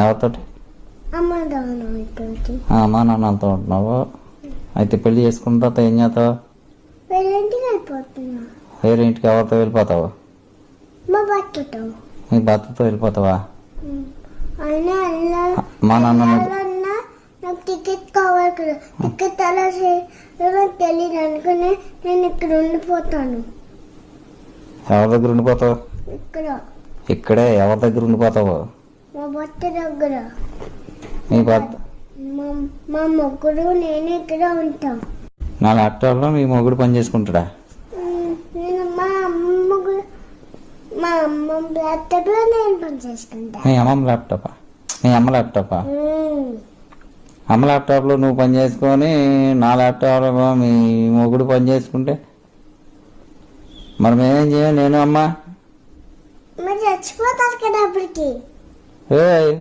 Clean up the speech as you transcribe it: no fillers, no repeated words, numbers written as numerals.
ఎవరితోటి? అమ్మా నాన్నతో ఉంటున్నావు. అయితే పెళ్లి చేసుకున్న తర్వాత ఏం చేస్తావు? వేరే ఇంటికి ఎవరితో వెళ్ళిపోతావు? మీ భర్తతో వెళ్ళిపోతావా? మా నాన్న నాకు టికెట్ కావాలి కదా, టికెట్ అలా తెలియదు అనుకుని నేను ఇక్కడ ఉండిపోతాను. ఎవరి దగ్గర ఉండిపోతావు? ఇక్కడే ఎవరి దగ్గర ఉండిపోతావు? మా భర్త దగ్గర. మీ భర్త? మా మొగ్గుడు నేను ఇక్కడ ఉంటాం. నా ల్యాప్టాప్లో మీ మొగుడు పని చేసుకుంటాడా? నేను మా అమ్మ ల్యాప్టాప్లో నేను పని చేసుకుంటా. మీ అమ్మ ల్యాప్టాపా? మీ అమ్మ ల్యాప్టాపా? అమ్మ ల్యాప్టాప్లో నువ్వు పని చేసుకొని నా ల్యాప్టాప్లో మీ మొగుడు పని చేసుకుంటే మరి మేమేం చేయాలి? నేను అమ్మ మరి చచ్చిపోతారు కదా అప్పటికి. ఏ